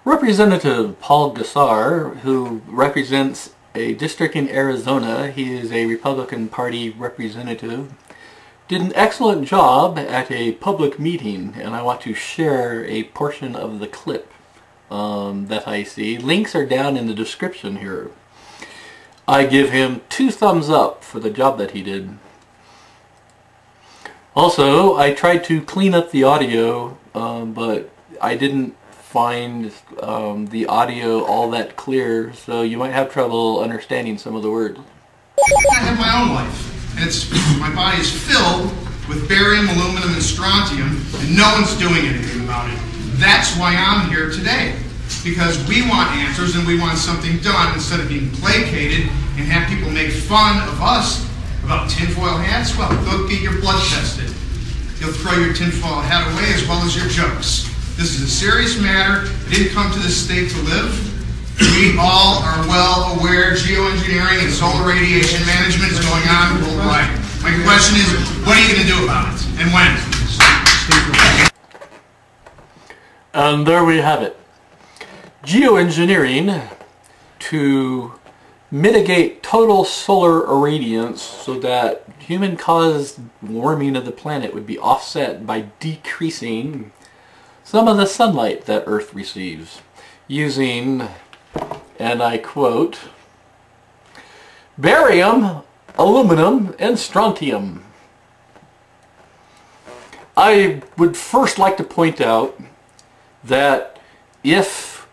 Representative Paul Gosar, who represents a district in Arizona, he is a Republican Party representative, did an excellent job at a public meeting, and I want to share a portion of the clip that I see. Links are down in the description here. I give him 2 thumbs up for the job that he did. Also, I tried to clean up the audio, but I didn't find the audio all that clear, so you might have trouble understanding some of the words. I have my own life, and my body is filled with barium, aluminum, and strontium, and no one's doing anything about it. That's why I'm here today, because we want answers and we want something done instead of being placated and have people make fun of us about tinfoil hats. Well, go get your blood tested. You'll throw your tinfoil hat away as well as your jokes. This is a serious matter. I didn't come to this state to live. We all are well aware geoengineering and solar radiation management is going on worldwide. My question is, what are you going to do about it, and when? And there we have it. Geoengineering to mitigate total solar irradiance so that human-caused warming of the planet would be offset by decreasing some of the sunlight that Earth receives using, and I quote, barium, aluminum, and strontium. I would first like to point out that if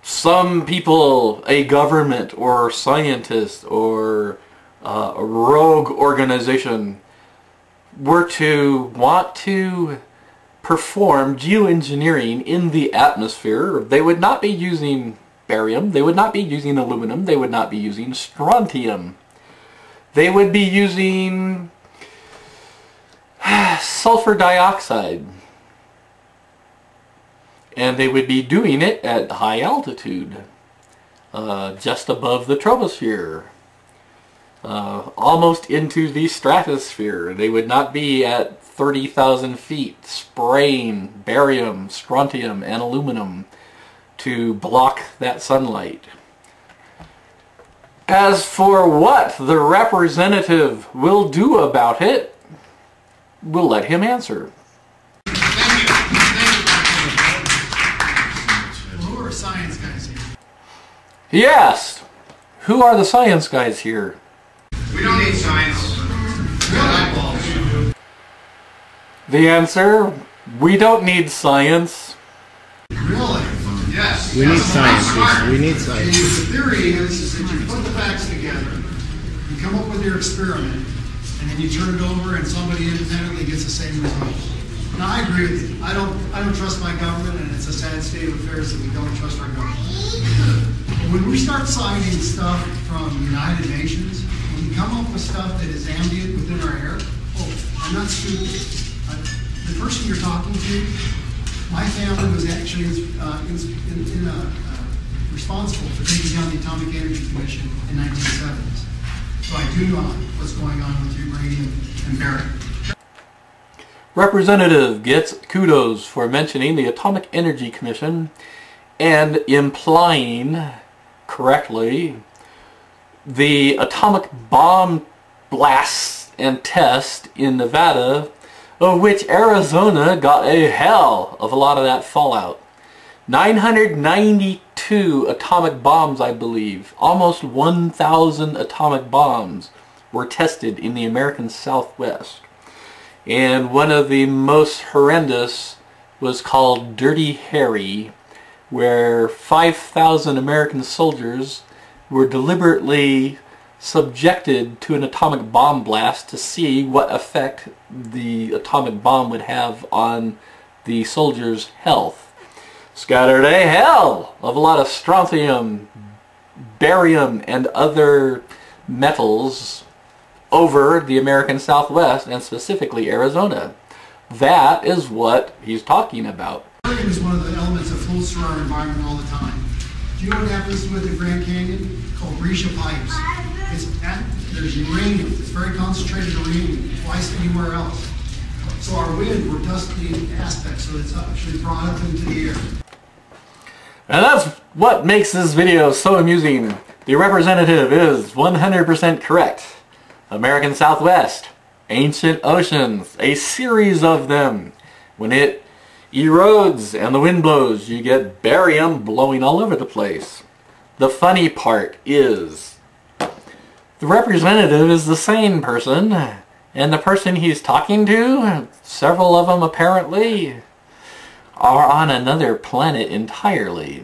some people, a government or scientist or a rogue organization were to want to perform geoengineering in the atmosphere, they would not be using barium, they would not be using aluminum, they would not be using strontium. They would be using sulfur dioxide. And they would be doing it at high altitude, just above the troposphere, almost into the stratosphere. They would not be at 30,000 feet spraying barium, strontium, and aluminum to block that sunlight. As for what the representative will do about it, we'll let him answer. Who are science guys here? He asked, who are the science guys here? We don't need science. We got eyeballs. The answer, we don't need science. Really? Yes. We need science. We need science. The theory is that you put the facts together, you come up with your experiment, and then you turn it over and somebody independently gets the same result. Now, I agree with you. I don't trust my government, and it's a sad state of affairs that we don't trust our government. When we start citing stuff from United Nations, when we come up with stuff that is ambient within our air, I'm not stupid. The person you're talking to, my family was actually responsible for taking down the Atomic Energy Commission in 1970s. So I do know what's going on with uranium and barium. Representative gets kudos for mentioning the Atomic Energy Commission and implying correctly the atomic bomb blasts and tests in Nevada, of which Arizona got a hell of a lot of that fallout. 992 atomic bombs, I believe. Almost 1,000 atomic bombs were tested in the American Southwest. And one of the most horrendous was called Dirty Harry, where 5,000 American soldiers were deliberately subjected to an atomic bomb blast to see what effect the atomic bomb would have on the soldiers' health. Scattered a hell of a lot of strontium, barium, and other metals over the American Southwest, and specifically Arizona. That is what he's talking about. Barium is one of the elements that floats through our environment all the time. Do you know what happens with the Grand Canyon? Called Risha pipes. There's uranium. It's very concentrated uranium, twice anywhere else. So our wind, we're dusty aspects, so it's actually brought up into the air. And that's what makes this video so amusing. The representative is 100% correct. American Southwest, ancient oceans, a series of them. When it erodes and the wind blows, you get barium blowing all over the place. The funny part is, the representative is the sane person, and the person he's talking to, several of them apparently, are on another planet entirely.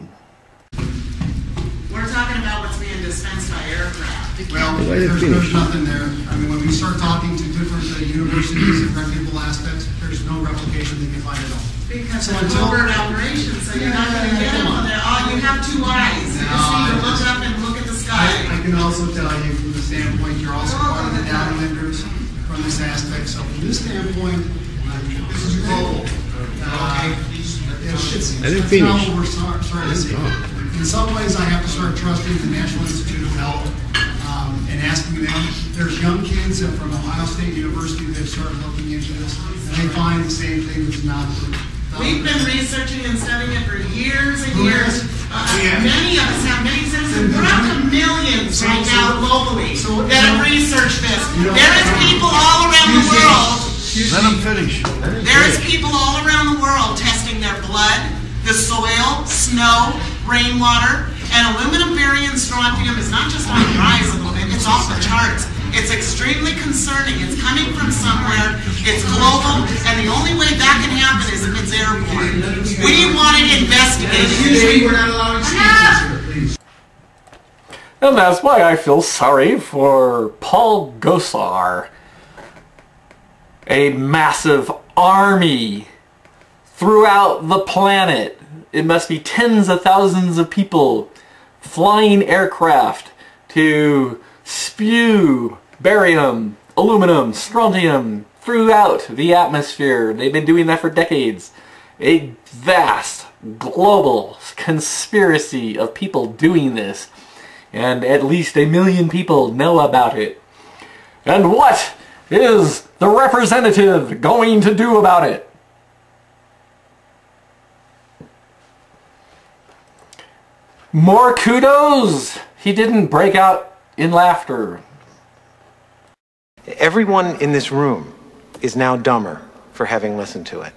We're talking about what's being dispensed by aircraft. Well, there's nothing there. I mean, when we start talking to different universities and reputable aspects, there's no replication they can find at all. Because of covert operations, so you're not going to get them on there. Oh, you have two eyes. You just need to look up and look at the sky. I can also tell you from the standpoint, you're also part of the downwinders from this aspect. So from this standpoint, this is global. It's not what we're starting to see. In some ways, I have to start trusting the National Institute of Health and asking them. There's young kids from Ohio State University that started looking into this, and they find the same thing that's not true. We've been researching and studying it for years and years. Many of us have many citizens. We're up to millions right now globally that have researched this. There is people all around the world. Let them finish. There is people all around the world testing their blood, the soil, snow, rainwater, and aluminum, barium, strontium is not just on the rise a little bit, it's off the charts. It's extremely concerning. It's coming from somewhere. It's global, and the only way that can happen is if it's airborne. We want it investigated. Usually we're not allowing speakers here, please. And that's why I feel sorry for Paul Gosar. A massive army throughout the planet. It must be tens of thousands of people flying aircraft to spew barium, aluminum, strontium throughout the atmosphere. They've been doing that for decades. A vast global conspiracy of people doing this, and at least 1 million people know about it. And what is the representative going to do about it? More kudos? He didn't break out in laughter. Everyone in this room is now dumber for having listened to it.